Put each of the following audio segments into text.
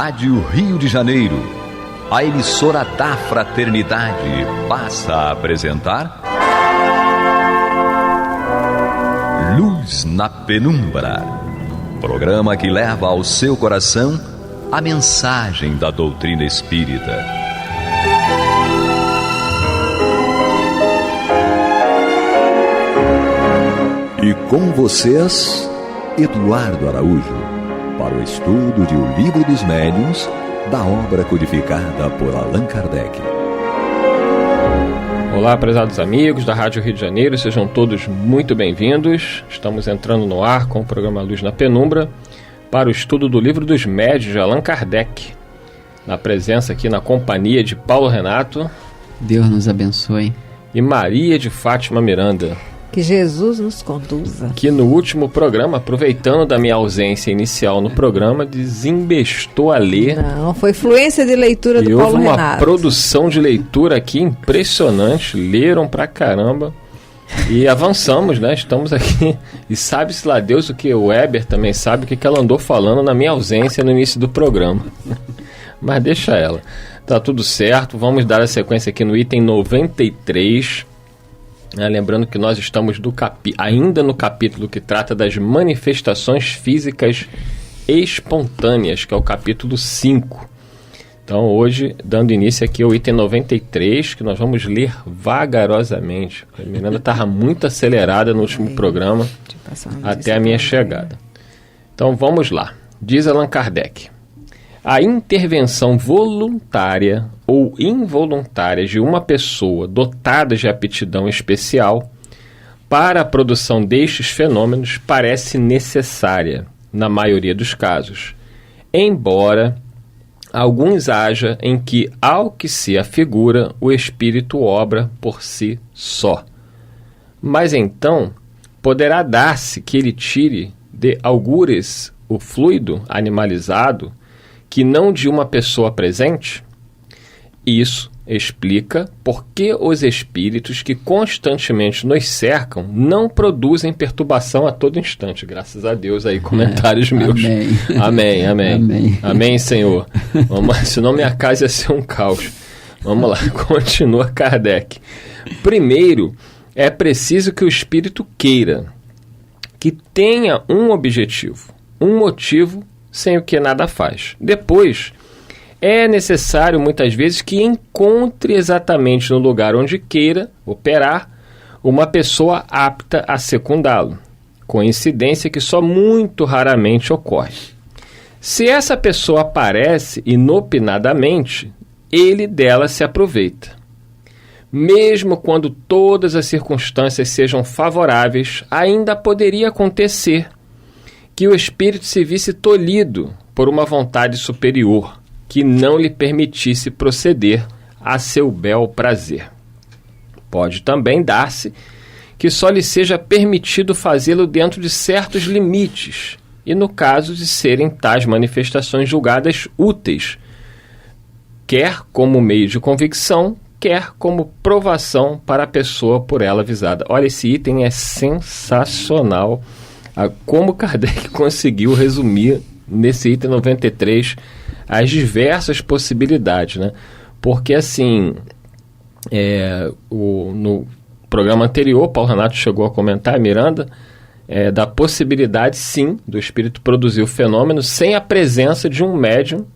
Rádio Rio de Janeiro, a emissora da Fraternidade, passa a apresentar Luz na Penumbra, programa que leva ao seu coração a mensagem da doutrina espírita. E com vocês, Eduardo Araújo, para o estudo de O Livro dos Médiuns, da obra codificada por Allan Kardec. Olá, prezados amigos da Rádio Rio de Janeiro, sejam todos muito bem-vindos. Estamos entrando no ar com o programa Luz na Penumbra para o estudo do Livro dos Médiuns de Allan Kardec. Na presença aqui, na companhia de Paulo Renato. Deus nos abençoe. E Maria de Fátima Miranda. Que Jesus nos conduza. Que no último programa, aproveitando da minha ausência inicial no programa, desembestou a ler. Não, foi fluência de leitura do Paulo Renato. E houve uma produção de leitura aqui impressionante. Leram pra caramba. E avançamos, né? Estamos aqui. E sabe-se lá Deus o que o Weber também sabe o que ela andou falando na minha ausência no início do programa. Mas deixa ela. Tá tudo certo. Vamos dar a sequência aqui no item 93. Lembrando que nós estamos ainda no capítulo que trata das manifestações físicas espontâneas, que é o capítulo 5. Então hoje, dando início aqui ao item 93, que nós vamos ler vagarosamente. A Miranda estava muito acelerada no último programa, até a minha chegada. Então vamos lá. Diz Allan Kardec: a intervenção voluntária ou involuntária de uma pessoa dotada de aptidão especial para a produção destes fenômenos parece necessária, na maioria dos casos, embora alguns haja em que, ao que se afigura, o espírito obra por si só. Mas então, poderá dar-se que ele tire de algures o fluido animalizado que não de uma pessoa presente? Isso explica por que os espíritos que constantemente nos cercam não produzem perturbação a todo instante. Graças a Deus aí, comentários meus. Amém, amém. Amém, amém, Senhor. Vamos, senão minha casa ia ser um caos. Vamos lá, continua Kardec. Primeiro, é preciso que o espírito queira, que tenha um objetivo, um motivo, sem o que nada faz. Depois, é necessário muitas vezes que encontre exatamente no lugar onde queira operar uma pessoa apta a secundá-lo, coincidência que só muito raramente ocorre. Se essa pessoa aparece inopinadamente, ele dela se aproveita. Mesmo quando todas as circunstâncias sejam favoráveis, ainda poderia acontecer que o espírito se visse tolhido por uma vontade superior, que não lhe permitisse proceder a seu bel prazer. Pode também dar-se que só lhe seja permitido fazê-lo dentro de certos limites, e no caso de serem tais manifestações julgadas úteis, quer como meio de convicção, quer como provação para a pessoa por ela avisada. Olha, esse item é sensacional. Como Kardec conseguiu resumir nesse item 93 as diversas possibilidades, né? Porque assim, no programa anterior, Paulo Renato chegou a comentar, Miranda, da possibilidade sim do espírito produzir o fenômeno sem a presença de um médium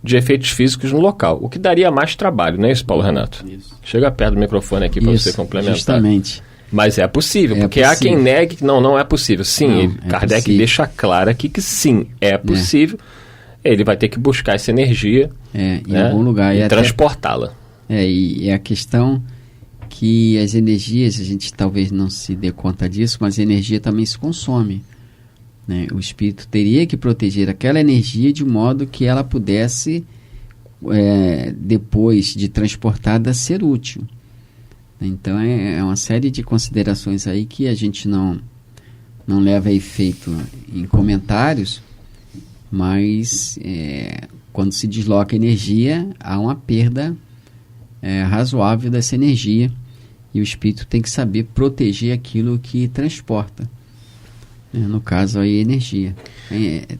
de efeitos físicos no local, o que daria mais trabalho, não é isso, Paulo Renato? Isso. Chega perto do microfone aqui para você complementar. Justamente. Mas é possível, porque há quem negue que não é possível. Sim, Kardec possível. Deixa claro aqui que sim, é possível. Ele vai ter que buscar essa energia em algum lugar e transportá-la. E a questão que as energias, a gente talvez não se dê conta disso, mas a energia também se consome. Né? O espírito teria que proteger aquela energia de modo que ela pudesse, depois de transportada, ser útil. Então é uma série de considerações aí que a gente não leva a efeito em comentários, mas quando se desloca energia, há uma perda razoável dessa energia, e o espírito tem que saber proteger aquilo que transporta. No caso aí, energia.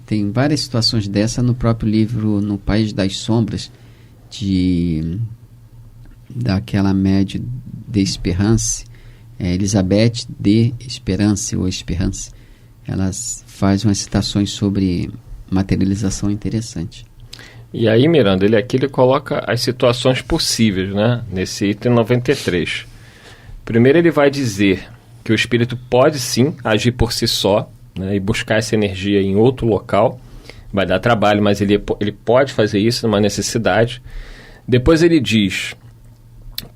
Tem várias situações dessa no próprio livro No País das Sombras, daquela média de Esperance, Elizabeth de Esperance ou Esperance. Elas fazem umas citações sobre materialização interessante. E aí, Miranda, ele coloca as situações possíveis, né? Nesse item 93. Primeiro ele vai dizer que o espírito pode sim agir por si só, né, e buscar essa energia em outro local. Vai dar trabalho, mas ele pode fazer isso numa necessidade. Depois ele diz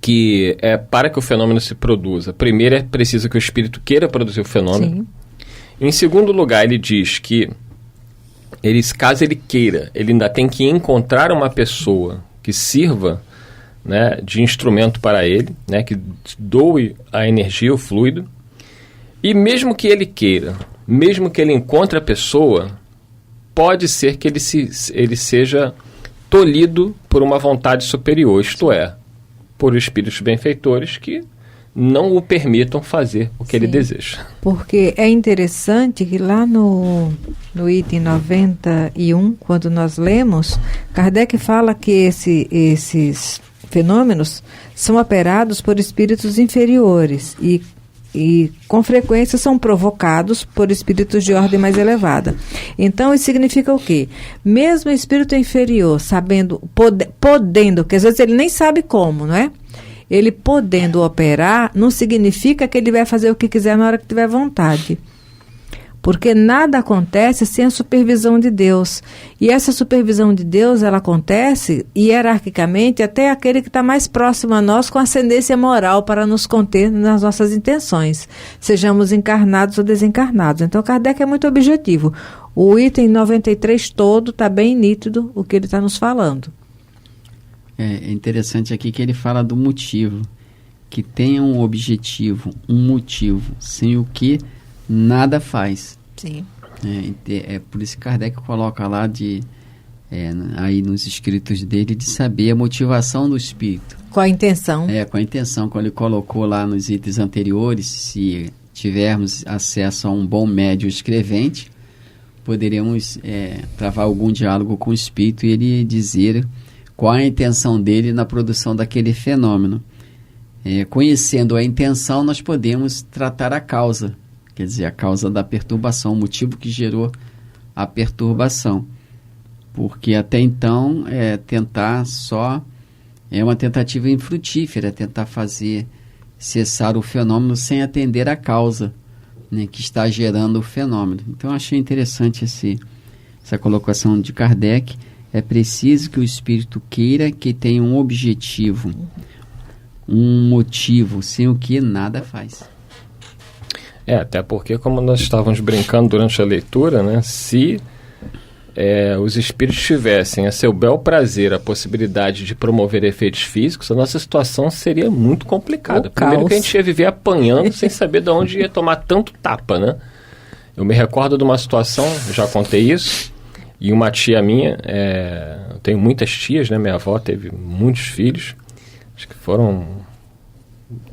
que para que o fenômeno se produza, primeiro é preciso que o espírito queira produzir o fenômeno. Sim. Em segundo lugar, ele diz que caso ele queira, ele ainda tem que encontrar uma pessoa que sirva, né, de instrumento para ele, né, que doe a energia, o fluido. E mesmo que ele queira, mesmo que ele encontre a pessoa, pode ser que ele seja tolhido por uma vontade superior, isto é, por espíritos benfeitores que não o permitam fazer o que ele deseja. Porque é interessante que lá no item 91, quando nós lemos, Kardec fala que esses fenômenos são operados por espíritos inferiores e com frequência são provocados por espíritos de ordem mais elevada. Então, isso significa o quê? Mesmo o espírito inferior, sabendo, podendo, que às vezes ele nem sabe como, não é? Ele podendo operar, não significa que ele vai fazer o que quiser na hora que tiver vontade. Porque nada acontece sem a supervisão de Deus. E essa supervisão de Deus, ela acontece hierarquicamente até aquele que está mais próximo a nós com ascendência moral para nos conter nas nossas intenções, sejamos encarnados ou desencarnados. Então, Kardec é muito objetivo. O item 93 todo está bem nítido o que ele está nos falando. É interessante aqui que ele fala do motivo, que tenha um objetivo, um motivo, sem o que nada faz. Sim. É por isso que Kardec coloca lá aí nos escritos dele de saber a motivação do espírito. Com a intenção. Com a intenção, quando ele colocou lá nos itens anteriores, se tivermos acesso a um bom médium escrevente, poderíamos travar algum diálogo com o espírito e ele dizer qual a intenção dele na produção daquele fenômeno. Conhecendo a intenção, nós podemos tratar a causa, quer dizer, a causa da perturbação, o motivo que gerou a perturbação. Porque até então, tentar só é uma tentativa infrutífera, tentar fazer cessar o fenômeno sem atender a causa, né, que está gerando o fenômeno. Então, achei interessante essa colocação de Kardec. É preciso que o espírito queira, que tenha um objetivo, um motivo, sem o que nada faz. Até porque, como nós estávamos brincando durante a leitura, né, se os espíritos tivessem a seu bel prazer a possibilidade de promover efeitos físicos, a nossa situação seria muito complicada. Primeiro que a gente ia viver apanhando sem saber de onde ia tomar tanto tapa, né? Eu me recordo de uma situação, já contei isso, e uma tia minha, eu tenho muitas tias, né? Minha avó teve muitos filhos, acho que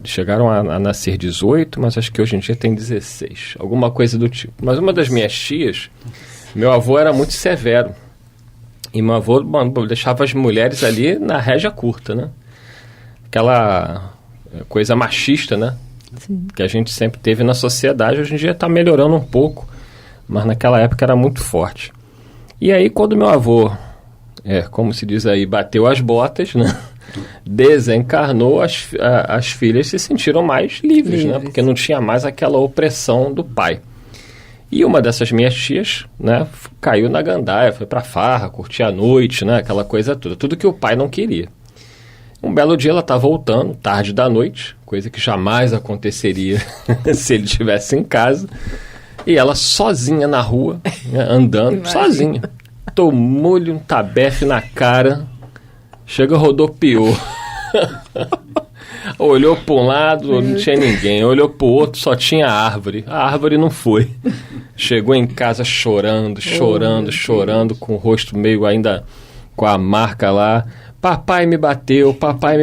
chegaram a nascer 18, mas acho que hoje em dia tem 16, alguma coisa do tipo. Mas uma das minhas tias, meu avô era muito severo, e meu avô deixava as mulheres ali na rédea curta, né? Aquela coisa machista, né? Sim. Que a gente sempre teve na sociedade, hoje em dia está melhorando um pouco, mas naquela época era muito forte. E aí, quando meu avô, como se diz aí, bateu as botas, né? Desencarnou, as filhas se sentiram mais livres, né? Porque não tinha mais aquela opressão do pai. E uma dessas minhas tias, né, caiu na gandaia, foi pra farra, curtir a noite, né? Aquela coisa toda, tudo que o pai não queria. Um belo dia ela tá voltando, tarde da noite, coisa que jamais aconteceria se ele estivesse em casa. E ela sozinha na rua, né, andando, sozinha. Tomou-lhe um tabefe na cara, chega, rodopiou. Olhou para um lado, não tinha ninguém. Olhou para o outro, só tinha árvore. A árvore não foi. Chegou em casa chorando, com o rosto meio ainda com a marca lá. papai me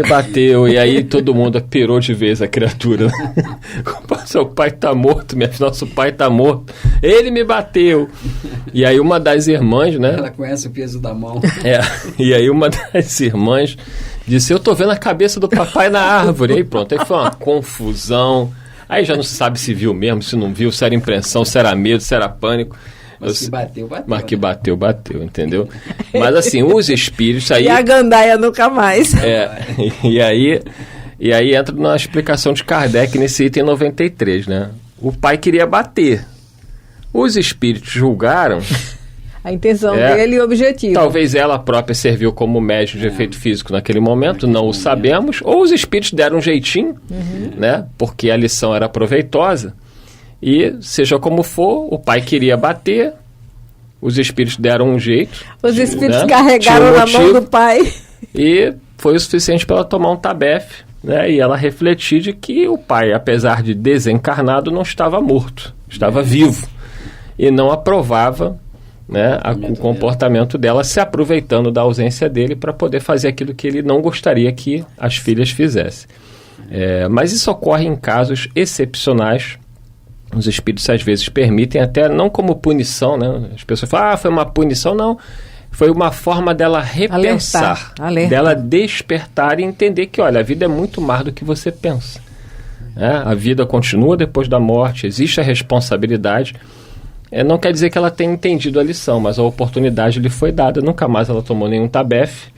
bateu, e aí todo mundo pirou de vez a criatura. Seu pai tá morto, nosso pai tá morto, ele me bateu. E aí uma das irmãs, né? Ela conhece o peso da mão. E aí uma das irmãs disse, eu tô vendo a cabeça do papai na árvore. Aí pronto, aí foi uma confusão. Aí já não se sabe se viu mesmo, se não viu, se era impressão, se era medo, se era pânico. Mas que bateu. Mas que bateu, entendeu? Mas assim, os espíritos aí... E a gandaia nunca mais. E aí entra na explicação de Kardec nesse item 93, né? O pai queria bater. Os espíritos julgaram... A intenção dele e o objetivo. Talvez ela própria serviu como médium de efeito físico naquele momento, não o sabemos. Ou os espíritos deram um jeitinho, né? Porque a lição era proveitosa. E, seja como for, o pai queria bater, os espíritos deram um jeito. Os espíritos, né? carregaram na mão do pai. E foi o suficiente para ela tomar um tabefe, né? E ela refletir de que o pai, apesar de desencarnado, não estava morto, estava vivo. E não aprovava, né, o comportamento dela, se aproveitando da ausência dele para poder fazer aquilo que ele não gostaria que as filhas fizessem. Mas isso ocorre em casos excepcionais. Os espíritos às vezes permitem, até não como punição, né? As pessoas falam, foi uma punição, não. Foi uma forma dela repensar, dela despertar e entender que, olha, a vida é muito mais do que você pensa. A vida continua depois da morte, existe a responsabilidade. Não quer dizer que ela tenha entendido a lição, mas a oportunidade lhe foi dada, nunca mais ela tomou nenhum tabefe,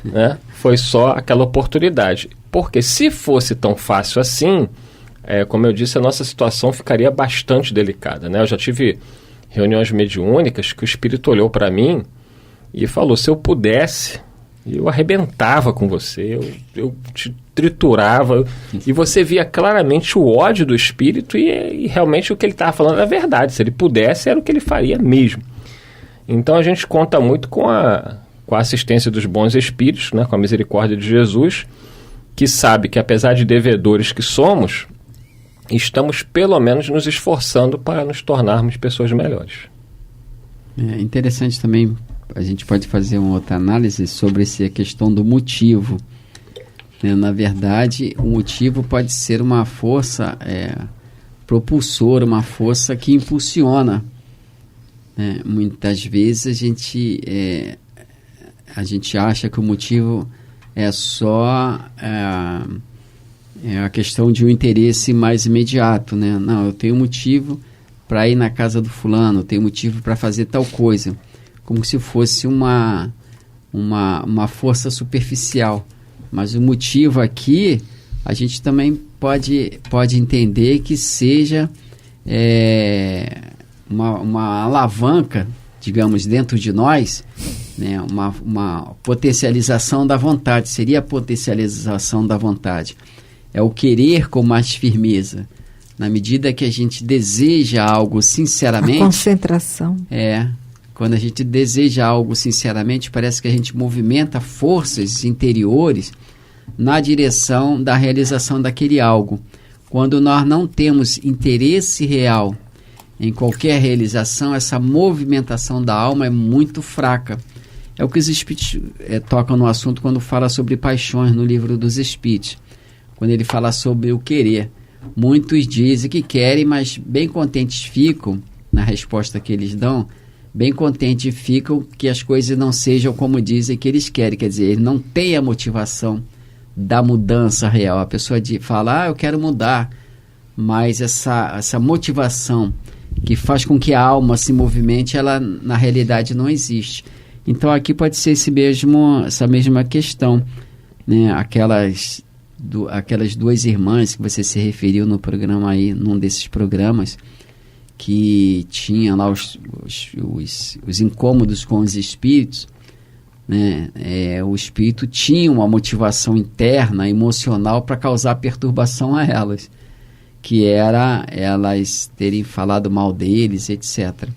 né? Foi só aquela oportunidade. Porque se fosse tão fácil assim... como eu disse, a nossa situação ficaria bastante delicada, né? Eu já tive reuniões mediúnicas que o espírito olhou para mim e falou, se eu pudesse, eu arrebentava com você, eu te triturava, e você via claramente o ódio do espírito e realmente o que ele estava falando era verdade. Se ele pudesse, era o que ele faria mesmo. Então a gente conta muito com a assistência dos bons espíritos, né? Com a misericórdia de Jesus, que sabe que apesar de devedores que somos, estamos pelo menos nos esforçando para nos tornarmos pessoas melhores. É interessante também, a gente pode fazer uma outra análise sobre a questão do motivo. Na verdade, o motivo pode ser uma força propulsora, uma força que impulsiona. Muitas vezes a gente acha que o motivo é só... a questão de um interesse mais imediato, né? Não, eu tenho motivo para ir na casa do fulano, eu tenho motivo para fazer tal coisa, como se fosse uma força superficial. Mas o motivo aqui, a gente também pode entender que seja uma alavanca, digamos, dentro de nós, né? Uma potencialização da vontade, seria a potencialização da vontade. É o querer com mais firmeza. Na medida que a gente deseja algo sinceramente... A concentração. Quando a gente deseja algo sinceramente, parece que a gente movimenta forças interiores na direção da realização daquele algo. Quando nós não temos interesse real em qualquer realização, essa movimentação da alma é muito fraca. É o que os espíritos tocam no assunto quando fala sobre paixões no livro dos Espíritos. Quando ele fala sobre o querer. Muitos dizem que querem, mas bem contentes ficam, na resposta que eles dão, bem contentes ficam que as coisas não sejam como dizem que eles querem. Quer dizer, ele não tem a motivação da mudança real. A pessoa fala, eu quero mudar, mas essa motivação que faz com que a alma se movimente, ela na realidade não existe. Então aqui pode ser essa mesma questão, né? Aquelas duas irmãs que você se referiu no programa aí, num desses programas, que tinha lá os incômodos com os espíritos, né? O espírito tinha uma motivação interna, emocional, para causar perturbação a elas, que era elas terem falado mal deles, etc.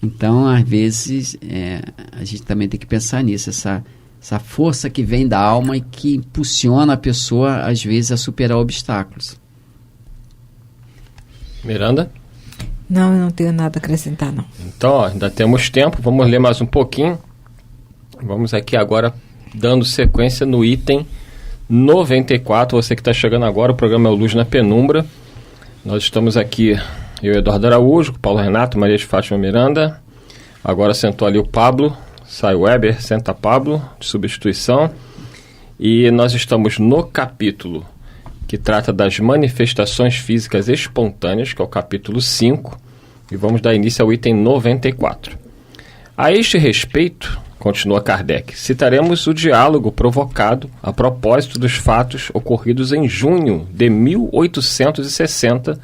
Então, às vezes, a gente também tem que pensar nisso, essa força que vem da alma e que impulsiona a pessoa, às vezes, a superar obstáculos. Miranda? Não, eu não tenho nada a acrescentar, não. Então, ainda temos tempo, vamos ler mais um pouquinho. Vamos aqui agora dando sequência no item 94. Você que está chegando agora, o programa é o Luz na Penumbra. Nós estamos aqui, eu, Eduardo Araújo, Paulo Renato, Maria de Fátima Miranda. Agora sentou ali o Pablo, sai o Weber, senta Pablo, de substituição. E nós estamos no capítulo que trata das manifestações físicas espontâneas, que é o capítulo 5, e vamos dar início ao item 94. A este respeito, continua Kardec, citaremos o diálogo provocado a propósito dos fatos ocorridos em junho de 1860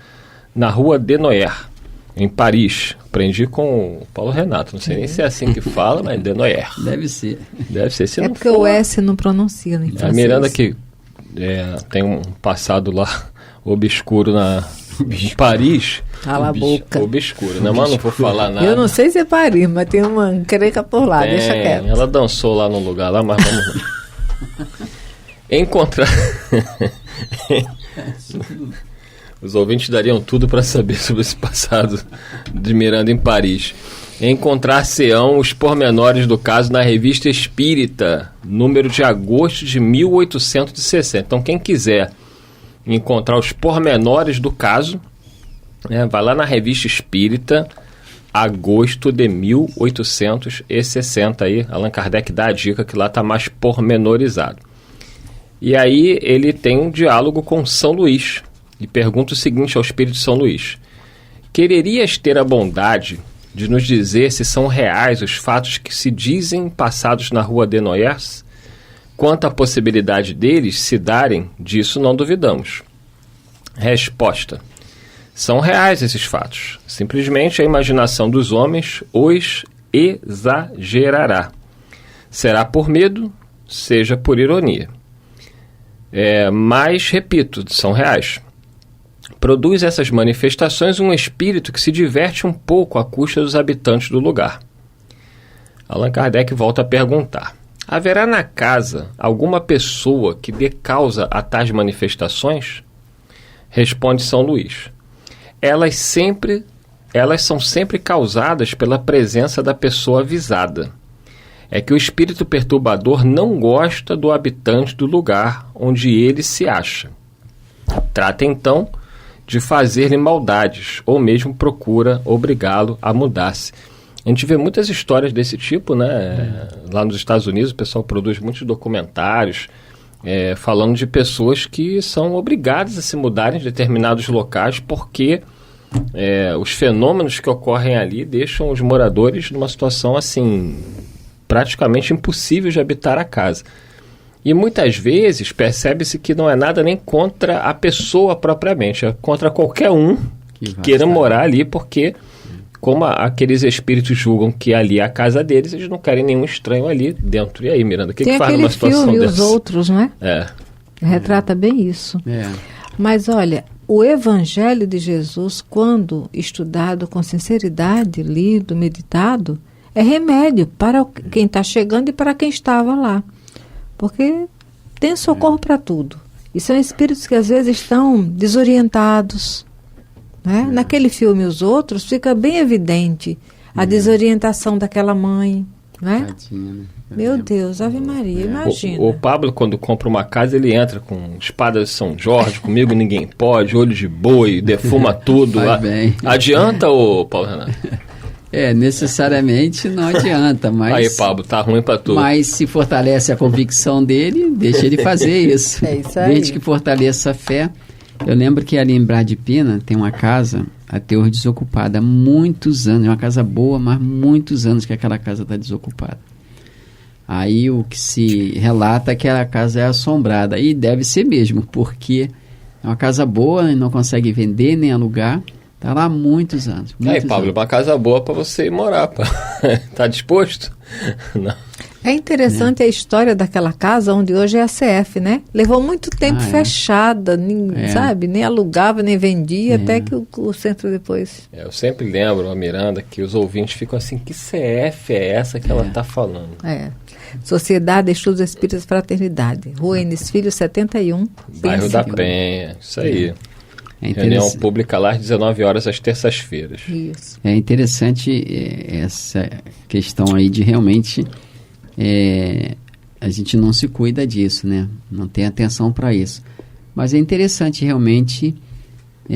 na rua Desnoyers, em Paris. Aprendi com o Paulo Renato, não sei nem se é assim que fala, mas Desnoyers. Deve ser. Deve ser, se É não porque for. o S não pronuncia em francês. A Miranda que tem um passado lá obscuro em Paris. Cala a boca. Obscuro, né? Mas não vou falar nada. Eu não sei se é Paris, mas tem uma encrenca por lá, deixa quieto. Ela dançou lá no lugar lá, mas vamos encontrar. Os ouvintes dariam tudo para saber sobre esse passado de Miranda em Paris. Encontrar-se-ão os pormenores do caso na Revista Espírita, número de agosto de 1860. Então, quem quiser encontrar os pormenores do caso, vai lá na Revista Espírita, agosto de 1860. Aí, Allan Kardec dá a dica que lá está mais pormenorizado. E aí ele tem um diálogo com São Luís e pergunta o seguinte ao Espírito de São Luís: quererias ter a bondade de nos dizer se são reais os fatos que se dizem passados na rua Desnoyers? Quanto à possibilidade deles se darem, disso não duvidamos. Resposta: são reais esses fatos. Simplesmente a imaginação dos homens os exagerará. Será por medo, seja por ironia. Mas, repito, são reais. Produz essas manifestações um espírito que se diverte um pouco à custa dos habitantes do lugar. Allan Kardec volta a perguntar: haverá na casa alguma pessoa que dê causa a tais manifestações? Responde São Luís: elas são sempre causadas pela presença da pessoa avisada. É que o espírito perturbador não gosta do habitante do lugar onde ele se acha. Trata então de fazer-lhe maldades, ou mesmo procura obrigá-lo a mudar-se. A gente vê muitas histórias desse tipo, né? Lá nos Estados Unidos o pessoal produz muitos documentários falando de pessoas que são obrigadas a se mudarem em determinados locais porque os fenômenos que ocorrem ali deixam os moradores numa situação assim praticamente impossível de habitar a casa. E muitas vezes percebe-se que não é nada nem contra a pessoa propriamente, é contra qualquer um que queira morar ali, porque como aqueles espíritos julgam que ali é a casa deles, eles não querem nenhum estranho ali dentro. E aí, Miranda, o que faz numa situação dessa? Tem aquele filme, Os Outros, não é? Retrata bem isso. Mas olha, o Evangelho de Jesus, quando estudado com sinceridade, lido, meditado, é remédio para quem está chegando e para quem estava lá. Porque tem socorro para tudo. E são espíritos que às vezes estão desorientados. Né? Naquele filme Os Outros fica bem evidente a desorientação daquela mãe. Né? Tadinha, né? Meu Deus, Ave Maria, imagina. O Pablo, quando compra uma casa, ele entra com espada de São Jorge, comigo ninguém pode, olho de boi, defuma tudo. Adianta, ô Paulo Renato? Necessariamente não adianta, mas... Aí, Pablo, tá ruim pra tudo. Mas se fortalece a convicção dele, deixa ele fazer isso. É isso aí. Desde que fortaleça a fé. Eu lembro que ali em Bradipina tem uma casa até hoje desocupada há muitos anos. É uma casa boa, mas muitos anos que aquela casa está desocupada. Aí o que se relata é que a casa é assombrada. E deve ser mesmo, porque é uma casa boa e não consegue vender nem alugar. Está lá há muitos anos. Aí, Pablo, uma casa boa para você ir morar. Tá disposto? Não. É interessante a história daquela casa onde hoje é a CF, né? Levou muito tempo fechada, sabe? Nem alugava, nem vendia, até que o centro depois... Eu sempre lembro, a Miranda, que os ouvintes ficam assim, que CF é essa que ela está falando? Sociedade de Estudos Espíritas Fraternidade, Rua Enes Filho, 71. Bairro da Penha, isso aí. Reunião pública lá às 19 horas às terças-feiras. Isso. É interessante essa questão aí de realmente a gente não se cuida disso, né? Não tem atenção para isso. Mas é interessante realmente,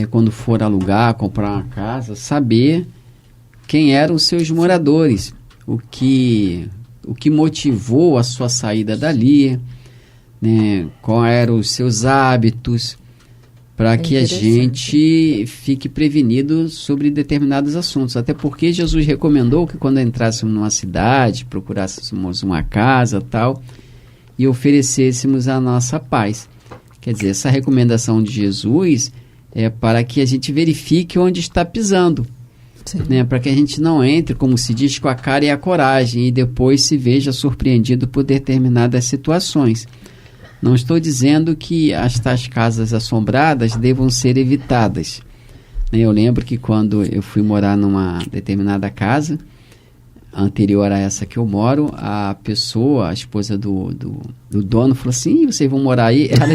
quando for alugar, comprar uma casa, saber quem eram os seus moradores, o que motivou a sua saída dali, né? Quais eram os seus hábitos, para que a gente fique prevenido sobre determinados assuntos. Até porque Jesus recomendou que quando entrássemos numa cidade, procurássemos uma casa tal, e oferecêssemos a nossa paz. Quer dizer, essa recomendação de Jesus é para que a gente verifique onde está pisando. Né? Para que a gente não entre, como se diz, com a cara e a coragem, e depois se veja surpreendido por determinadas situações. Não estou dizendo que estas casas assombradas devam ser evitadas. Eu lembro que quando eu fui morar numa determinada casa, anterior a essa que eu moro, a pessoa, a esposa do dono, falou assim: vocês vão morar aí? Ela,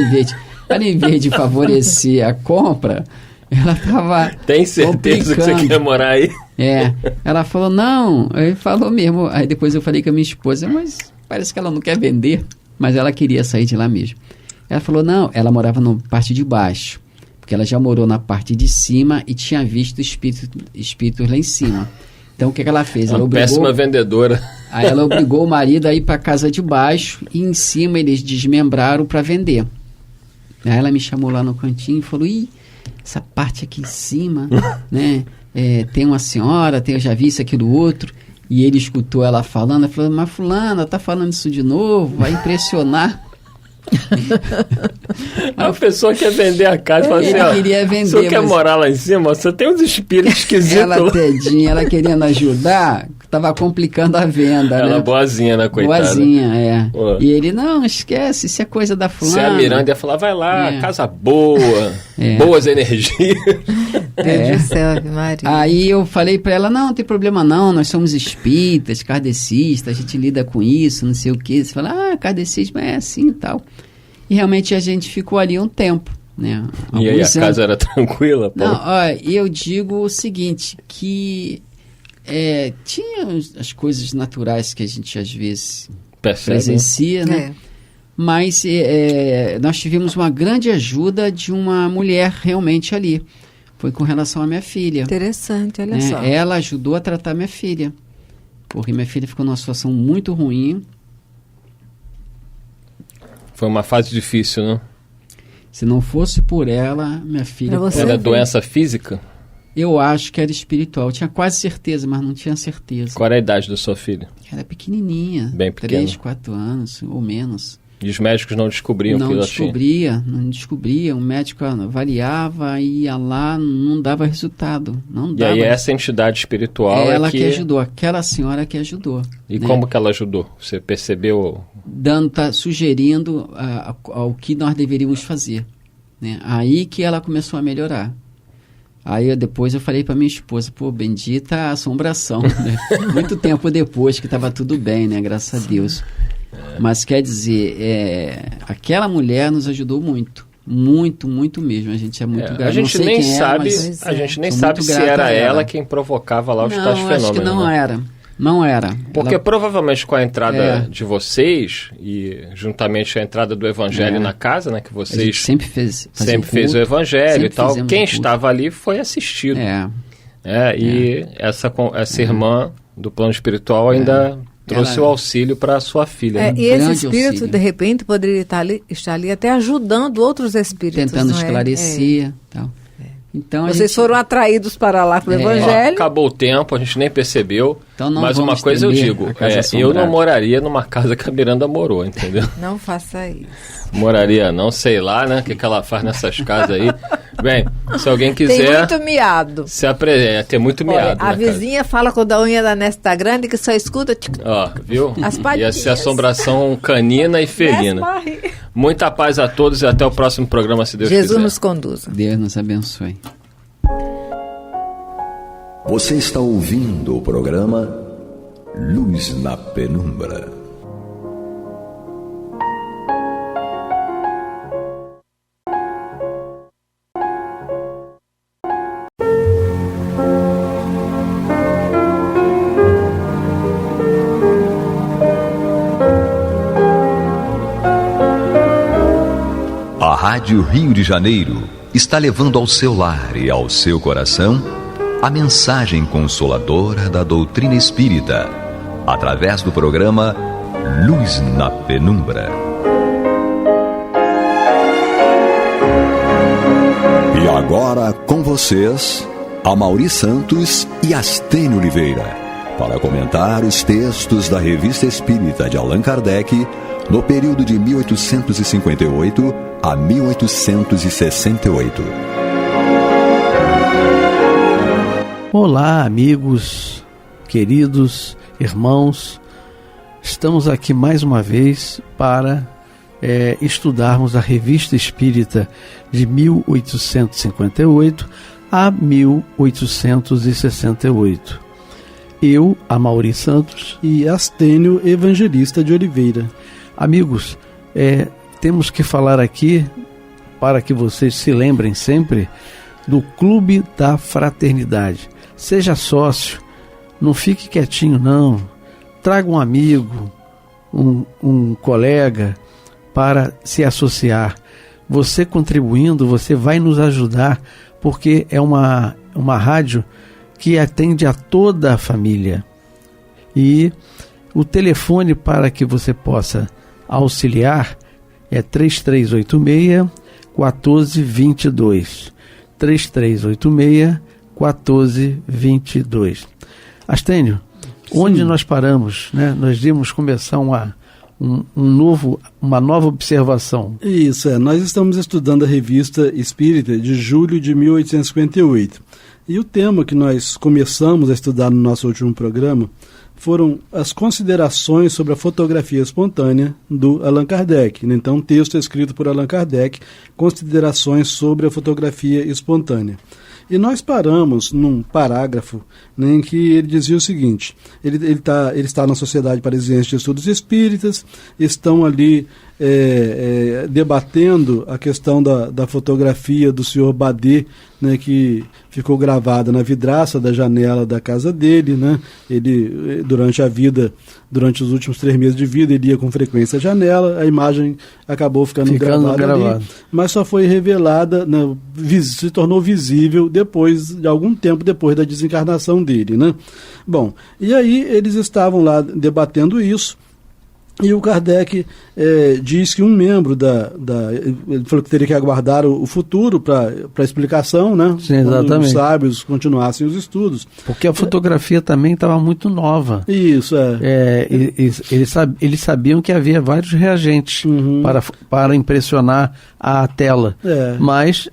em vez de favorecer a compra, ela estava Tem certeza que você quer morar aí? Ela falou, não. Aí falou mesmo. Aí depois eu falei com a minha esposa, mas parece que ela não quer vender. Mas ela queria sair de lá mesmo. Ela falou, não, ela morava na parte de baixo, porque ela já morou na parte de cima e tinha visto espíritos lá em cima. Então o que ela fez? Ela obrigou, péssima vendedora. Aí ela obrigou o marido a ir para a casa de baixo e em cima eles desmembraram para vender. Aí ela me chamou lá no cantinho e falou, essa parte aqui em cima, né? Tem uma senhora, eu já vi isso, aquilo, outro. E ele escutou ela falando, ela falou, mas fulana, tá falando isso de novo, vai impressionar. A pessoa quer vender a casa e fala assim, ele queria vender, você quer morar lá em cima? Você tem uns espíritos esquisitos. Ela tadinha, ela querendo ajudar, estava complicando a venda. Ela né? Boazinha, né, coitada? Boazinha, E ele, não, esquece, isso é coisa da fulana. Se a Miranda ia falar, vai lá, casa boa, boas energias. Deus do céu, Maria. Aí eu falei pra ela, não tem problema não, nós somos espíritas, kardecistas, a gente lida com isso, não sei o que. Você fala, kardecismo é assim e tal. E realmente a gente ficou ali um tempo, né? E aí a casa era tranquila? Pô? Não, olha, eu digo o seguinte, que tinha as coisas naturais que a gente às vezes presencia, né? Mas nós tivemos uma grande ajuda de uma mulher realmente ali. Foi com relação à minha filha. Interessante, olha só. Ela ajudou a tratar minha filha, porque minha filha ficou numa situação muito ruim. Foi uma fase difícil, né? Se não fosse por ela, minha filha... Era doença física? Eu acho que era espiritual. Eu tinha quase certeza, mas não tinha certeza. Qual era a idade da sua filha? Era pequenininha. Bem pequena. 3, 4 anos, ou menos. E os médicos não descobriam que ela tinha? Não descobria. O médico avaliava, ia lá, não dava resultado. Não dava. E aí essa entidade espiritual ela que ajudou, aquela senhora que ajudou. E como que ela ajudou? Você percebeu? Sugerindo ao que nós deveríamos fazer. Né? Aí que ela começou a melhorar. Aí depois eu falei para minha esposa, bendita a assombração. Né? Muito tempo depois que estava tudo bem, né? Graças a Deus. Mas quer dizer, aquela mulher nos ajudou muito. Muito, muito mesmo. A gente é muito grato. A gente nem sabe, a gente nem sabe se era ela quem provocava lá os tais fenômenos. Acho que não, né? era. Não era. Porque provavelmente com a entrada de vocês e juntamente a entrada do evangelho na casa, né, que vocês sempre fez o evangelho e tal, quem estava ali foi assistido. E essa irmã do plano espiritual ainda trouxe o auxílio para a sua filha. E esse espírito, auxílio. De repente, poderia estar ali até ajudando outros espíritos. Tentando esclarecer. Tal. Então, vocês foram atraídos para lá para o Evangelho. Acabou o tempo, a gente nem percebeu. Então mas uma coisa eu digo, eu não moraria numa casa que a Miranda morou, entendeu? Não faça isso. Moraria não, sei lá, né? O que ela faz nessas casas aí. Bem, se alguém quiser... Tem muito miado. Tem muito miado. A vizinha fala quando a unha da Nesta tá grande que só escuta... Viu? Ia ser assombração canina e felina. Muita paz a todos e até o próximo programa, se Deus quiser. Jesus nos conduza. Deus nos abençoe. Você está ouvindo o programa Luz na Penumbra. Rádio Rio de Janeiro está levando ao seu lar e ao seu coração a mensagem consoladora da doutrina espírita, através do programa Luz na Penumbra. E agora com vocês, Amaury Santos e Astênio Oliveira, para comentar os textos da Revista Espírita de Allan Kardec no período de 1858 a 1868. Olá, amigos, queridos irmãos, estamos aqui mais uma vez para estudarmos a Revista Espírita de 1858 a 1868. Eu, Amaury Santos e Astênio Evangelista de Oliveira. Amigos, temos que falar aqui, para que vocês se lembrem sempre, do Clube da Fraternidade. Seja sócio, não fique quietinho não, traga um amigo, um colega para se associar. Você contribuindo, você vai nos ajudar, porque é uma rádio que atende a toda a família. E o telefone para que você possa auxiliar é 3386-1422. 3386-1422. Astênio, onde nós paramos, né? Nós íamos começar uma nova observação. Isso, nós estamos estudando a Revista Espírita de julho de 1858. E o tema que nós começamos a estudar no nosso último programa foram as considerações sobre a fotografia espontânea do Allan Kardec. Então, um texto escrito por Allan Kardec, considerações sobre a fotografia espontânea. E nós paramos num parágrafo, né, em que ele dizia o seguinte: ele está na Sociedade Parisiense de Estudos Espíritas, estão ali debatendo a questão da fotografia do senhor Badet, né, que ficou gravada na vidraça da janela da casa dele, né? Ele, durante os últimos 3 meses de vida, ele ia com frequência à janela, a imagem acabou ficando gravada ali, mas só foi revelada, né, se tornou visível de algum tempo depois da desencarnação dele, né? Bom, e aí eles estavam lá debatendo isso, e o Kardec diz que um membro ele falou que teria que aguardar o futuro para a explicação, né? Sim, exatamente. Quando os sábios continuassem os estudos. Porque a fotografia também estava muito nova. Isso, eles sabiam que havia vários reagentes para impressionar a tela. Mas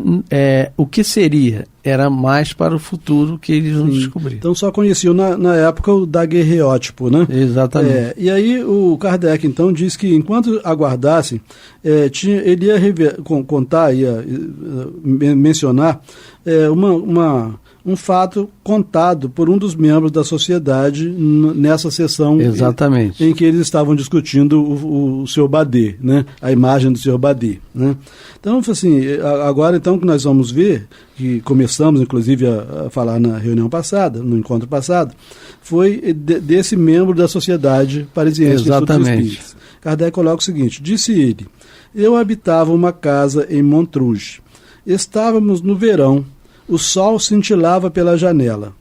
o que seria? Era mais para o futuro que eles vão descobrir. Então só conheciam na época o daguerreótipo, né? Exatamente. E aí o Kardec então diz que enquanto aguardassem, ele ia mencionar um fato contado por um dos membros da sociedade nessa sessão. Exatamente. Em que eles estavam discutindo o Sr. Badet, né? A imagem do Sr. Badet, né? Então, assim, agora então que nós vamos ver, que começamos inclusive a falar na reunião passada, no encontro passado, foi desse membro da Sociedade Parisiense de Estudos Espíritas. Kardec coloca o seguinte: disse ele: eu habitava uma casa em Montrouge. Estávamos no verão. O sol cintilava pela janela.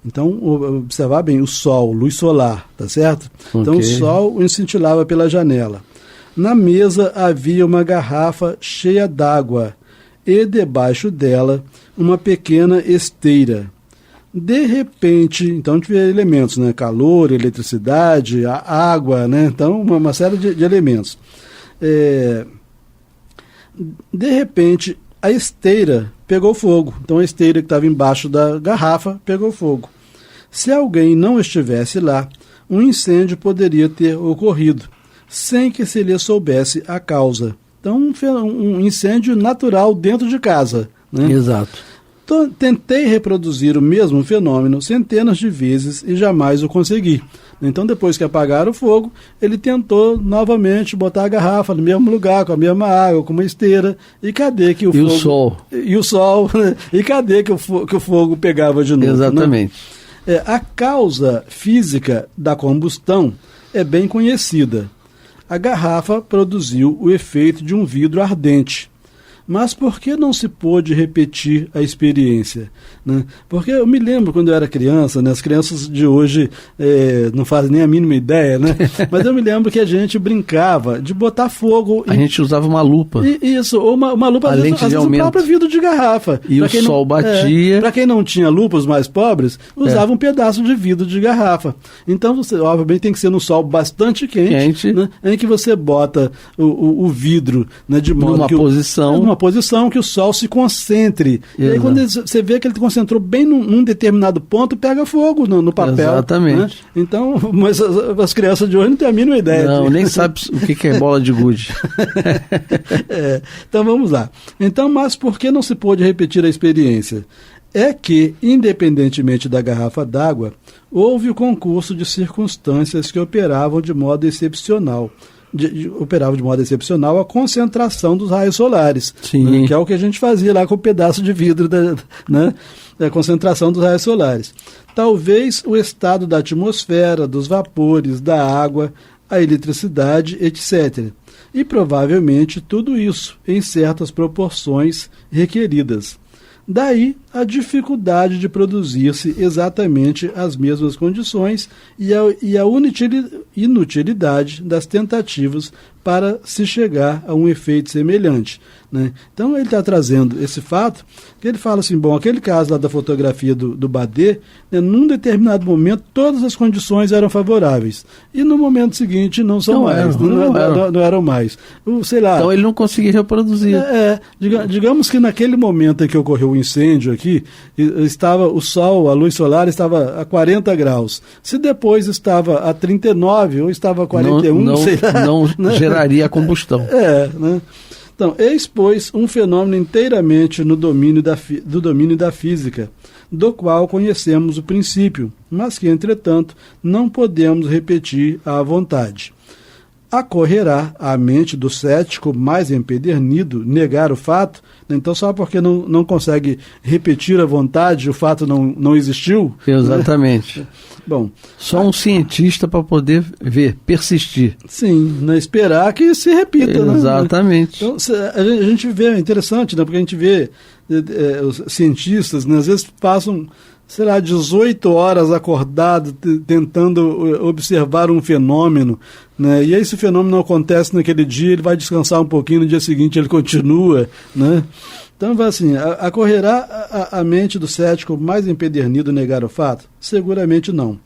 Então, observar bem, o sol, luz solar, tá certo? Okay. Então, o sol cintilava pela janela. Na mesa havia uma garrafa cheia d'água e, debaixo dela, uma pequena esteira. De repente, então, a gente vê elementos, né? Calor, eletricidade, a água, né? Então, uma série de elementos. De repente, a esteira pegou fogo. Então a esteira que estava embaixo da garrafa pegou fogo. Se alguém não estivesse lá, um incêndio poderia ter ocorrido, sem que se lhe soubesse a causa. Então um incêndio natural dentro de casa, né? Exato. Tentei reproduzir o mesmo fenômeno centenas de vezes e jamais o consegui. Então, depois que apagaram o fogo, ele tentou novamente botar a garrafa no mesmo lugar, com a mesma água, com uma esteira. E cadê que o fogo... E o sol. E cadê que o fogo pegava de novo? Exatamente. Né? A causa física da combustão é bem conhecida. A garrafa produziu o efeito de um vidro ardente. Mas por que não se pôde repetir a experiência? Né? Porque eu me lembro quando eu era criança, né? As crianças de hoje não fazem nem a mínima ideia, né? Mas eu me lembro que a gente brincava de botar fogo. A gente usava uma lupa. Isso, ou uma lupa, às vezes o próprio vidro de garrafa. E o sol batia. Para quem não tinha lupa, os mais pobres, usava um pedaço de vidro de garrafa. Então, você, obviamente, tem que ser no sol bastante quente. Né? Em que você bota o vidro, né, de modo numa posição que o sol se concentre. Exato. E aí, quando você vê que ele concentrou bem num determinado ponto, pega fogo no papel. Exatamente. Né? Então, mas as crianças de hoje não têm a mínima ideia. Não, nem sabe o que é bola de gude. Então, vamos lá. Então, mas por que não se pôde repetir a experiência? É que, independentemente da garrafa d'água, houve o concurso de circunstâncias que operavam de modo excepcional. Operava de modo excepcional a concentração dos raios solares, né, que é o que a gente fazia lá com o pedaço de vidro da concentração dos raios solares. Talvez o estado da atmosfera, dos vapores, da água, a eletricidade, etc. E provavelmente tudo isso em certas proporções requeridas. Daí a dificuldade de produzir-se exatamente as mesmas condições e a inutilidade das tentativas para se chegar a um efeito semelhante. Né? Então ele está trazendo esse fato, que ele fala assim, bom, aquele caso lá da fotografia do Badet, né, num determinado momento todas as condições eram favoráveis, e no momento seguinte não são mais, não eram mais. Sei lá, então ele não conseguia reproduzir. Digamos que naquele momento em que ocorreu o incêndio aqui, estava o sol, a luz solar estava a 40 graus. Se depois estava a 39 ou estava a 41, sei lá. Não geraria a combustão. Né? Então, eis, pois, um fenômeno inteiramente do domínio da física, do qual conhecemos o princípio, mas que, entretanto, não podemos repetir à vontade. Acorrerá à mente do cético mais empedernido negar o fato, então só porque não consegue repetir à vontade, o fato não existiu? Exatamente. Né? Bom, só um cientista para poder persistir. Sim, né, esperar que se repita. Exatamente. Né? Então, a gente vê, é interessante, né, porque a gente vê os cientistas, né, às vezes passam, sei lá, 18 horas acordado tentando observar um fenômeno, né? E aí se o fenômeno não acontece naquele dia, ele vai descansar um pouquinho, no dia seguinte ele continua, né? Então, vai assim, acorrerá a mente do cético mais empedernido negar o fato? Seguramente não.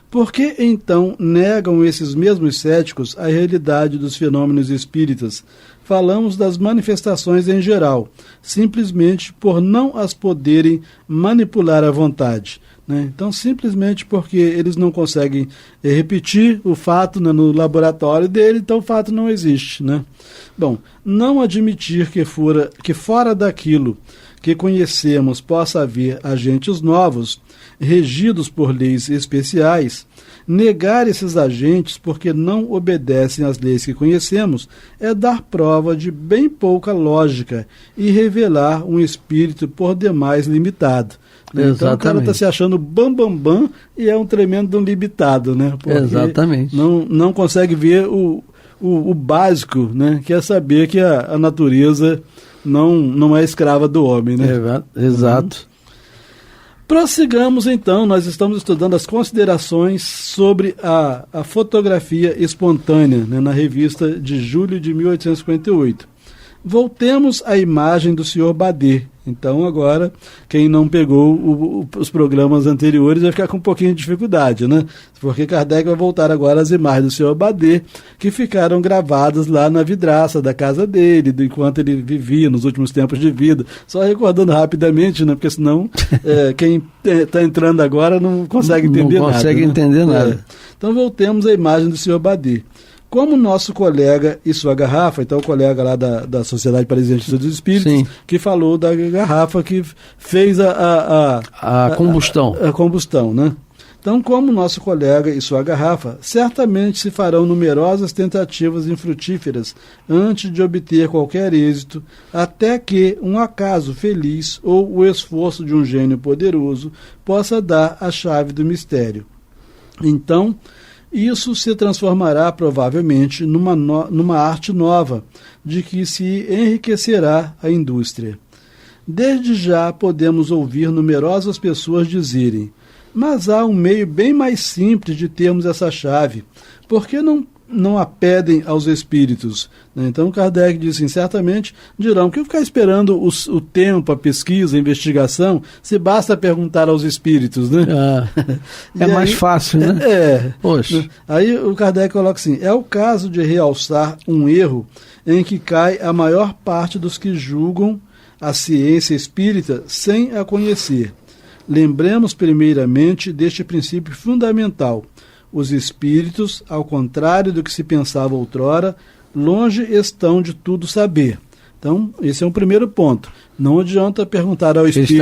Por que, então, negam esses mesmos céticos a realidade dos fenômenos espíritas? Falamos das manifestações em geral, simplesmente por não as poderem manipular à vontade. Né? Então, simplesmente porque eles não conseguem repetir o fato, né, no laboratório dele, então o fato não existe. Né? Bom, não admitir que fora daquilo que conhecemos possa haver agentes novos, regidos por leis especiais, negar esses agentes porque não obedecem às leis que conhecemos é dar prova de bem pouca lógica e revelar um espírito por demais limitado. Né? Então o cara está se achando bam e é um tremendo limitado, né? Porque exatamente. Não consegue ver o básico, né? Que é saber que a natureza não é escrava do homem. Né? Exato. Prossigamos então, nós estamos estudando as considerações sobre a fotografia espontânea, né, na revista de julho de 1858. Voltemos à imagem do Sr. Badet. Então agora, quem não pegou os programas anteriores vai ficar com um pouquinho de dificuldade, né? Porque Kardec vai voltar agora às imagens do Sr. Badet, que ficaram gravadas lá na vidraça da casa dele, enquanto ele vivia nos últimos tempos de vida. Só recordando rapidamente, né? Porque senão quem está entrando agora não consegue entender nada. Não consegue entender nada. Então voltemos à imagem do Sr. Badet. Como nosso colega e sua garrafa, então o colega lá da Sociedade Parisiense dos Espíritos, sim, que falou da garrafa que fez a combustão. A combustão, né? Então, como nosso colega e sua garrafa, certamente se farão numerosas tentativas infrutíferas antes de obter qualquer êxito, até que um acaso feliz ou o esforço de um gênio poderoso possa dar a chave do mistério. Então, isso se transformará provavelmente numa arte nova, de que se enriquecerá a indústria. Desde já podemos ouvir numerosas pessoas dizerem: mas há um meio bem mais simples de termos essa chave. Por que não a pedem aos espíritos? Então Kardec diz assim: certamente dirão, que ficar esperando o tempo, a pesquisa, a investigação, se basta perguntar aos espíritos, né? É mais fácil, né? Poxa. Aí o Kardec coloca assim: é o caso de realçar um erro em que cai a maior parte dos que julgam a ciência espírita sem a conhecer. Lembremos primeiramente deste princípio fundamental: os espíritos, ao contrário do que se pensava outrora, longe estão de tudo saber. Então, esse é um primeiro ponto. Não adianta perguntar ao espírito.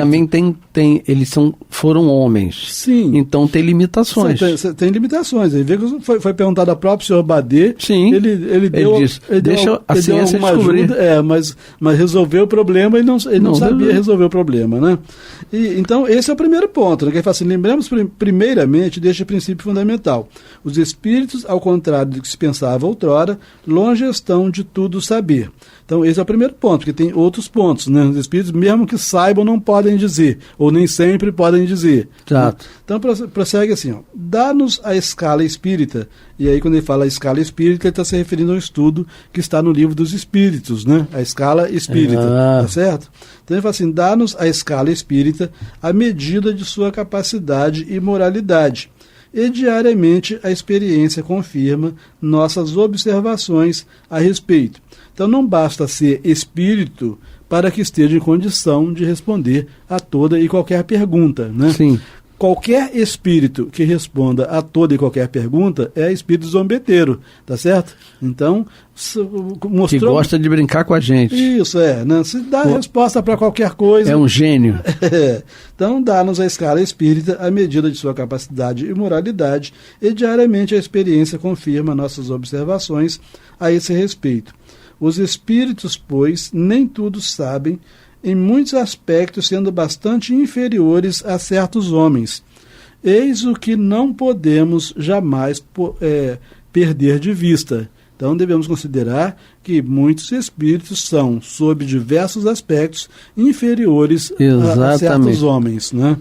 Eles também foram homens. Sim. Então tem limitações. Tem limitações. Aí vê que foi perguntado ao próprio senhor Badê. Sim. Ele disse, deixa a ciência descobrir. Ajuda, mas resolveu o problema e ele não sabia resolver o problema, né? Então, esse é o primeiro ponto, né? Que ele fala assim: lembramos primeiramente deste princípio fundamental. Os espíritos, ao contrário do que se pensava outrora, longe estão de tudo saber. Então, esse é o primeiro ponto, porque tem outros pontos, né? Os espíritos, mesmo que saibam, não podem dizer, ou nem sempre podem dizer. Exato. Então, prossegue assim: ó, dá-nos a escala espírita. E aí, quando ele fala a escala espírita, ele está se referindo ao estudo que está no livro dos espíritos, né? A escala espírita, tá certo? Então, ele fala assim: dá-nos a escala espírita à medida de sua capacidade e moralidade. E diariamente a experiência confirma nossas observações a respeito. Então não basta ser espírito para que esteja em condição de responder a toda e qualquer pergunta, né? Sim. Qualquer espírito que responda a toda e qualquer pergunta é espírito zombeteiro, tá certo? Então, mostrou... Que gosta de brincar com a gente. Isso, né? Se dá resposta para qualquer coisa... É um gênio. Então, dá-nos a escala espírita à medida de sua capacidade e moralidade, e diariamente a experiência confirma nossas observações a esse respeito. Os espíritos, pois, nem tudo sabem, em muitos aspectos sendo bastante inferiores a certos homens. Eis o que não podemos jamais perder de vista. Então devemos considerar que muitos espíritos são, sob diversos aspectos, inferiores a certos homens, né?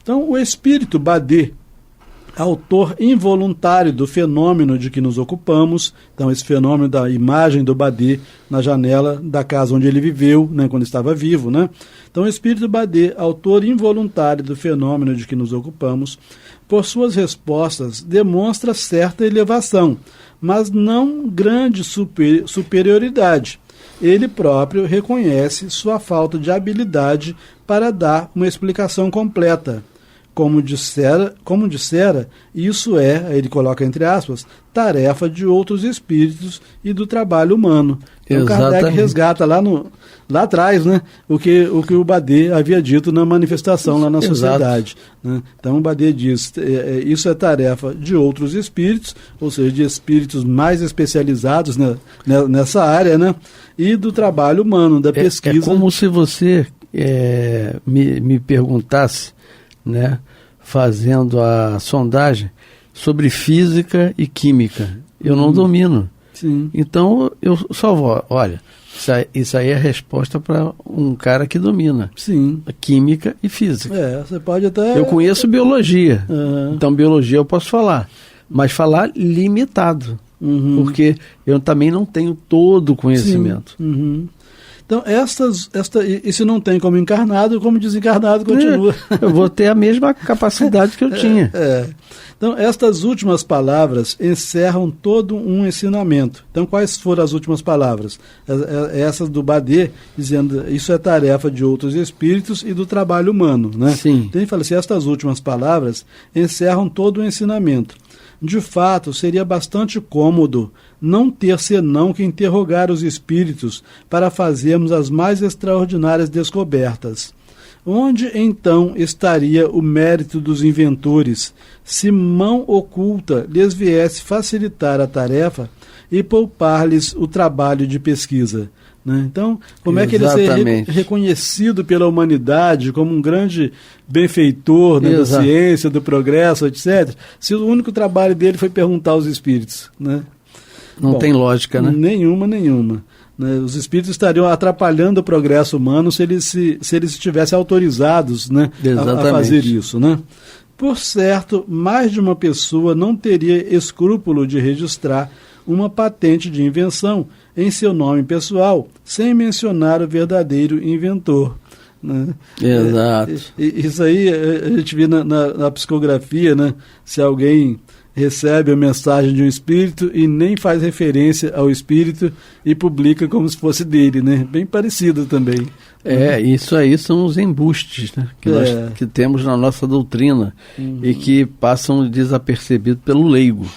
Então o espírito Badê, autor involuntário do fenômeno de que nos ocupamos, então esse fenômeno da imagem do Badê na janela da casa onde ele viveu, né, quando estava vivo, né? Então o espírito Badê, autor involuntário do fenômeno de que nos ocupamos, por suas respostas demonstra certa elevação, mas não grande superioridade. Ele próprio reconhece sua falta de habilidade para dar uma explicação completa. Como dissera, isso aí ele coloca entre aspas, tarefa de outros espíritos e do trabalho humano. Então Kardec resgata lá atrás, né, o que o Badê havia dito na manifestação lá na sociedade. Né? Então o Badê diz, isso é tarefa de outros espíritos, ou seja, de espíritos mais especializados, né, nessa área, né, e do trabalho humano, da pesquisa. É como se você me perguntasse, né, fazendo a sondagem sobre física e química. Eu não domino. Sim. Então eu só vou, olha, isso aí é a resposta para um cara que domina. Sim. Química e física. Você pode até... Eu conheço biologia, então biologia eu posso falar, mas falar limitado, porque eu também não tenho todo o conhecimento. Sim. Então, e se não tem como encarnado, como desencarnado continua. Eu vou ter a mesma capacidade que eu tinha. Então, estas últimas palavras encerram todo um ensinamento. Então, quais foram as últimas palavras? Essas do Badê, dizendo isso é tarefa de outros espíritos e do trabalho humano, né? Sim. Então, ele fala assim, estas últimas palavras encerram todo o ensinamento. De fato, seria bastante cômodo não ter senão que interrogar os espíritos para fazermos as mais extraordinárias descobertas. Onde, então, estaria o mérito dos inventores, se mão oculta lhes viesse facilitar a tarefa e poupar-lhes o trabalho de pesquisa? né? Então, como é que ele seria reconhecido pela humanidade como um grande benfeitor, né, da ciência, do progresso, etc., se o único trabalho dele foi perguntar aos espíritos, né? Não tem lógica, né? Nenhuma. Né? Os espíritos estariam atrapalhando o progresso humano se eles estivessem autorizados, né, a fazer isso, né? Por certo, mais de uma pessoa não teria escrúpulo de registrar uma patente de invenção em seu nome pessoal, sem mencionar o verdadeiro inventor, né? Exato. Isso aí a gente vê na psicografia, né? Se alguém recebe a mensagem de um espírito e nem faz referência ao espírito e publica como se fosse dele, né? Bem parecido também. Isso aí são os embustes, né, que temos na nossa doutrina, e que passam desapercebidos pelo leigo.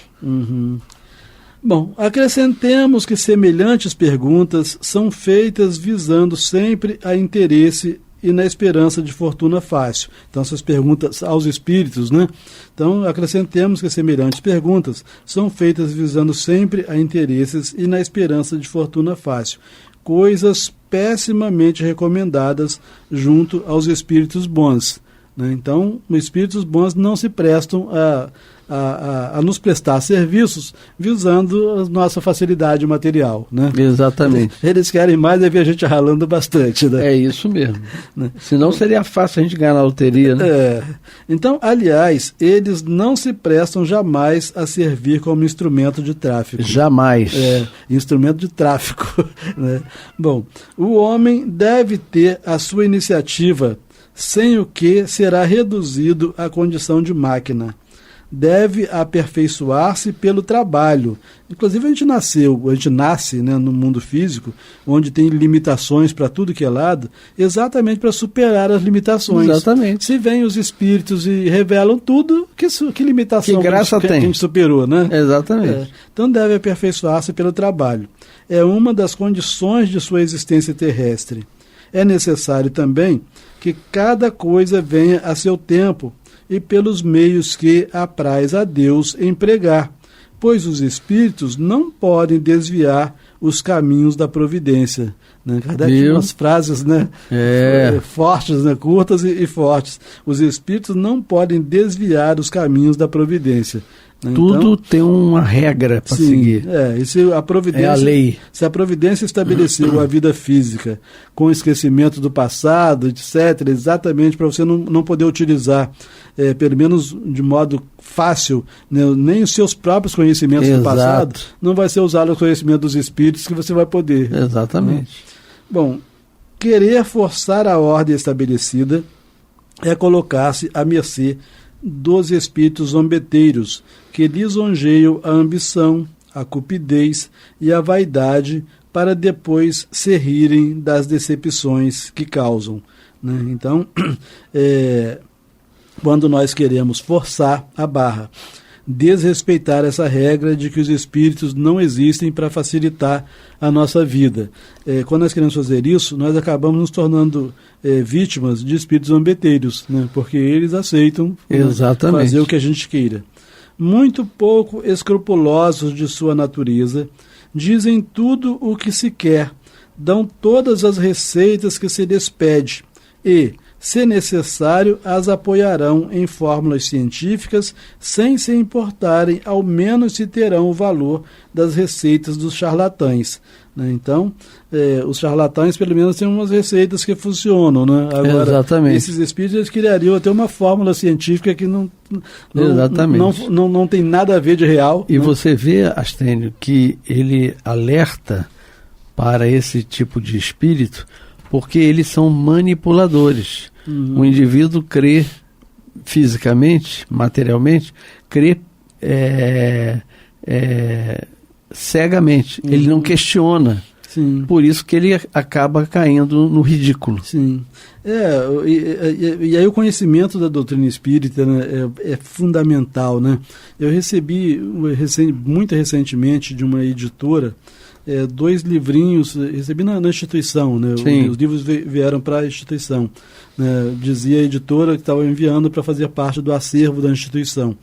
Bom, acrescentemos que semelhantes perguntas são feitas visando sempre a interesse e na esperança de fortuna fácil. Então, essas perguntas aos espíritos, né? Então, acrescentemos que semelhantes perguntas são feitas visando sempre a interesses e na esperança de fortuna fácil. Coisas pessimamente recomendadas junto aos espíritos bons, né? Então, os espíritos bons não se prestam a nos prestar serviços visando a nossa facilidade material, né? Exatamente. Eles querem mais ver a gente ralando bastante, né? É isso mesmo, né? Senão seria fácil a gente ganhar na loteria, né? Então, aliás, eles não se prestam jamais a servir como instrumento de tráfico. Jamais. Instrumento de tráfico, né? Bom, o homem deve ter a sua iniciativa, sem o que será reduzido à condição de máquina. Deve aperfeiçoar-se pelo trabalho. Inclusive a gente nasce, né, no mundo físico, onde tem limitações para tudo que é lado, exatamente para superar as limitações. Exatamente. Se vêm os espíritos e revelam tudo, que limitação que graça que a gente superou, né? Exatamente. Então deve aperfeiçoar-se pelo trabalho. É uma das condições de sua existência terrestre. É necessário também que cada coisa venha a seu tempo, e pelos meios que apraz a Deus empregar, pois os espíritos não podem desviar os caminhos da providência. Né? Kardec tinha umas frases, né? Fortes, né? Curtas e fortes. Os espíritos não podem desviar os caminhos da providência. Tudo tem uma regra para seguir. E se a providência, é a lei. Se a providência estabeleceu a vida física com esquecimento do passado, etc., exatamente para você não poder utilizar, pelo menos de modo fácil, né, nem os seus próprios conhecimentos do passado, não vai ser usado o conhecimento dos espíritos que você vai poder. Exatamente. Bom, querer forçar a ordem estabelecida é colocar-se à mercê dos espíritos zombeteiros, que lisonjeiam a ambição, a cupidez e a vaidade para depois se rirem das decepções que causam, né? Então, quando nós queremos forçar a barra, desrespeitar essa regra de que os espíritos não existem para facilitar a nossa vida. Quando nós queremos fazer isso, nós acabamos nos tornando vítimas de espíritos zombeteiros, né? Porque eles aceitam fazer o que a gente queira. Muito pouco escrupulosos de sua natureza, dizem tudo o que se quer, dão todas as receitas que se lhes pede e, se necessário, as apoiarão em fórmulas científicas sem se importarem ao menos se terão o valor das receitas dos charlatães, né? Então, os charlatães pelo menos têm umas receitas que funcionam, né? Agora, exatamente. Esses espíritos eles criariam até uma fórmula científica que não tem nada a ver de real. E você vê, Astênio, que ele alerta para esse tipo de espírito porque eles são manipuladores. O indivíduo crê fisicamente, materialmente, crê cegamente. Ele não questiona. Sim. Por isso que ele acaba caindo no ridículo. Sim. E aí o conhecimento da doutrina espírita, né, é fundamental, né? Eu recebi muito recentemente de uma editora 2 livrinhos, recebi na instituição, né? Os livros vieram para a instituição, né? Dizia a editora que estava enviando para fazer parte do acervo da instituição.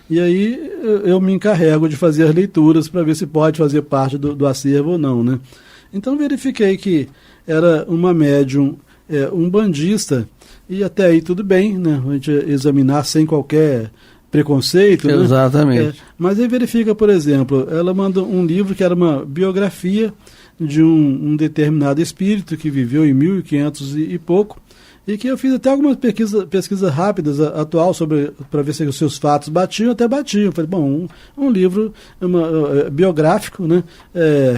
E aí eu me encarrego de fazer as leituras para ver se pode fazer parte do acervo ou não, né? Então verifiquei que era uma médium umbandista, e até aí tudo bem, né? A gente examinar sem qualquer preconceito. Exatamente. Né? Mas aí verifica, por exemplo, ela manda um livro que era uma biografia de um determinado espírito que viveu em 1500 e pouco, e que eu fiz até algumas pesquisas rápidas atual para ver se os seus fatos batiam, até batiam. Falei, bom, um livro biográfico, né,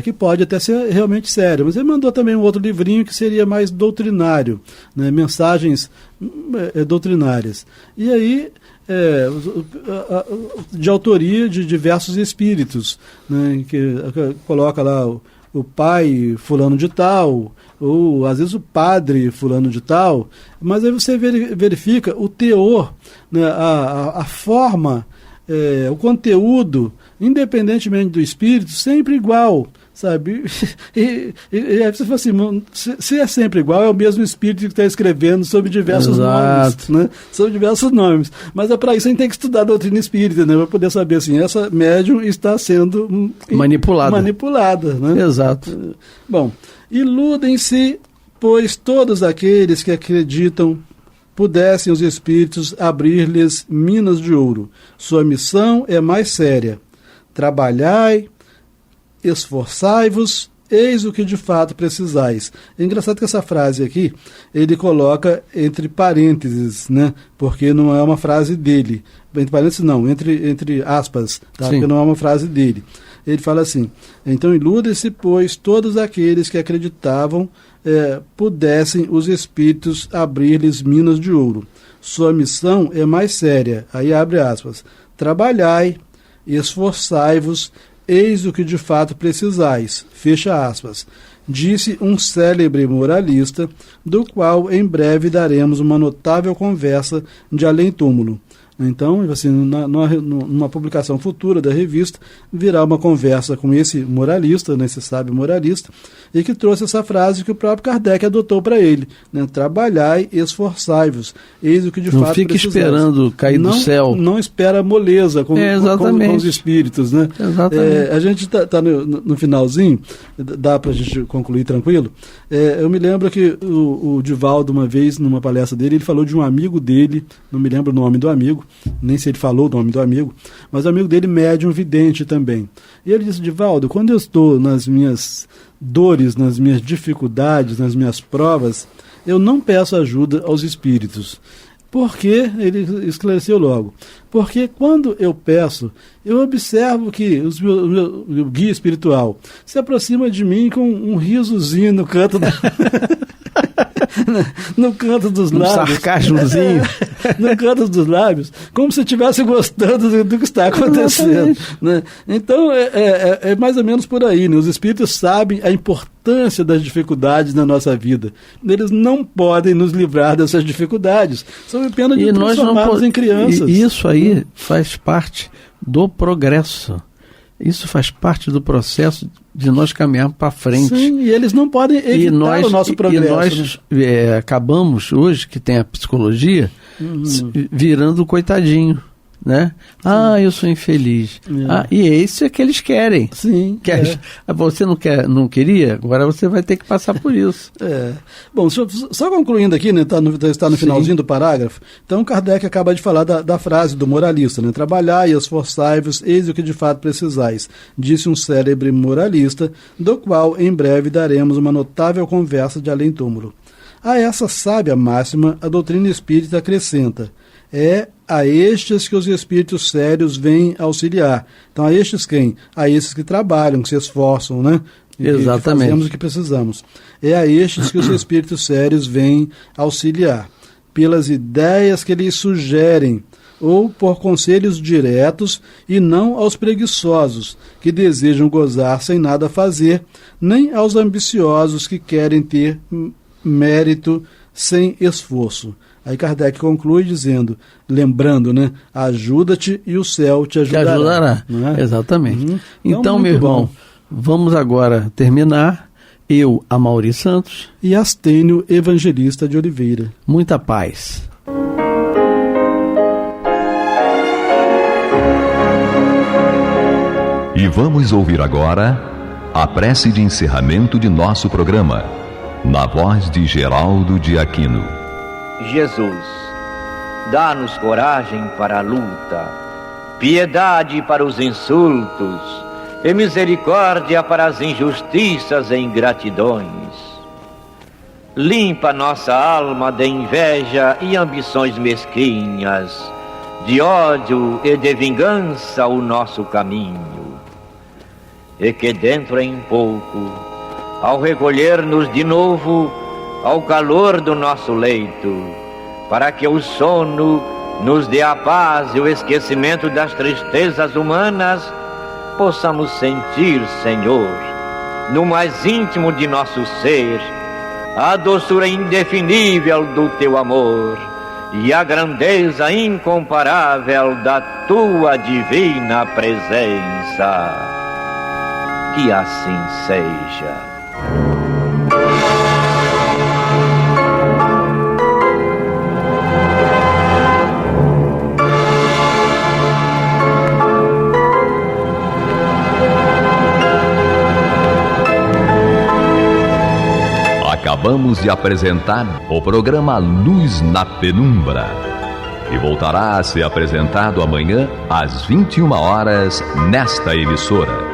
que pode até ser realmente sério. Mas ele mandou também um outro livrinho que seria mais doutrinário, né, mensagens doutrinárias. E aí, de autoria de diversos espíritos, né, que coloca lá o pai fulano de tal, ou às vezes o padre fulano de tal, mas aí você verifica o teor, né, a forma, o conteúdo, independentemente do espírito, sempre igual, sabe? E aí você fala assim, se é sempre igual, é o mesmo espírito que está escrevendo sobre diversos nomes, né? Sobre diversos nomes. Mas para isso a gente tem que estudar a doutrina espírita, né? Para poder saber assim, essa médium está sendo manipulada, né? Exato. Bom, iludem-se, pois todos aqueles que acreditam pudessem os espíritos abrir-lhes minas de ouro. Sua missão é mais séria. Trabalhai, esforçai-vos, eis o que de fato precisais. É engraçado que essa frase aqui, ele coloca entre parênteses, né? Porque não é uma frase dele. Entre parênteses não, entre aspas, tá? Porque não é uma frase dele. Ele fala assim, então iludem-se, pois todos aqueles que acreditavam pudessem os espíritos abrir-lhes minas de ouro. Sua missão é mais séria. Aí abre aspas. Trabalhai, esforçai-vos, eis o que de fato precisais. Fecha aspas. Disse um célebre moralista, do qual em breve daremos uma notável conversa de além-túmulo. Então, assim, numa publicação futura da revista, virá uma conversa com esse moralista, né, esse sábio moralista, e que trouxe essa frase que o próprio Kardec adotou para ele, né, trabalhai e esforçai-vos, eis o que de fato não fique precisais. Esperando cair do céu. Não espera moleza com os espíritos, né? A gente está no finalzinho, dá para a gente concluir tranquilo. Eu me lembro que o Divaldo, uma vez, numa palestra dele, ele falou de um amigo dele, não me lembro o nome do amigo, nem se ele falou o nome do amigo, mas o amigo dele médium vidente também. E ele disse, Divaldo, quando eu estou nas minhas dores, nas minhas dificuldades, nas minhas provas, eu não peço ajuda aos espíritos. Porque, ele esclareceu logo, porque quando eu peço, eu observo que o guia espiritual se aproxima de mim com um risozinho no canto no canto dos lábios. Um sarcasmozinho. No canto dos lábios, como se estivesse gostando do que está acontecendo. Né? Então, é mais ou menos por aí. Né? Os espíritos sabem a importância das dificuldades na nossa vida. Eles não podem nos livrar dessas dificuldades. Sob pena de transformarmos em crianças. E isso aí faz parte do progresso. Isso faz parte do processo de nós caminharmos para frente. Sim, e eles não podem evitar o nosso progresso. E nós acabamos hoje, que tem a psicologia, virando coitadinho, né? Eu sou infeliz. E é isso que eles querem. Sim. Você não queria? Agora você vai ter que passar por isso. Bom, só concluindo aqui, né, está no finalzinho do parágrafo. Então Kardec acaba de falar da frase do moralista, né? Trabalhai e esforçai-vos, eis o que de fato precisais, disse um célebre moralista, do qual em breve daremos uma notável conversa de além-túmulo. A essa sábia máxima, a doutrina espírita acrescenta: é a estes que os espíritos sérios vêm auxiliar. Então, a estes quem? A estes que trabalham, que se esforçam, né? Exatamente. Que fazemos o que precisamos. É a estes que os espíritos sérios vêm auxiliar, pelas ideias que lhes sugerem, ou por conselhos diretos, e não aos preguiçosos, que desejam gozar sem nada fazer, nem aos ambiciosos que querem ter mérito sem esforço. Aí Kardec conclui dizendo, lembrando, né? Ajuda-te e o céu te ajudará. Não é? Exatamente. Então, meu irmão, vamos agora terminar. Eu, Amaury Santos. E Astênio Evangelista de Oliveira. Muita paz. E vamos ouvir agora a prece de encerramento de nosso programa, na voz de Geraldo de Aquino. Jesus, dá-nos coragem para a luta, piedade para os insultos e misericórdia para as injustiças e ingratidões. Limpa nossa alma de inveja e ambições mesquinhas, de ódio e de vingança o nosso caminho. E que dentro em pouco, ao recolher-nos de novo ao calor do nosso leito, para que o sono nos dê a paz e o esquecimento das tristezas humanas, possamos sentir, Senhor, no mais íntimo de nosso ser, a doçura indefinível do Teu amor e a grandeza incomparável da Tua divina presença. Que assim seja. Acabamos de apresentar o programa Luz na Penumbra, que voltará a ser apresentado amanhã às 21 horas nesta emissora.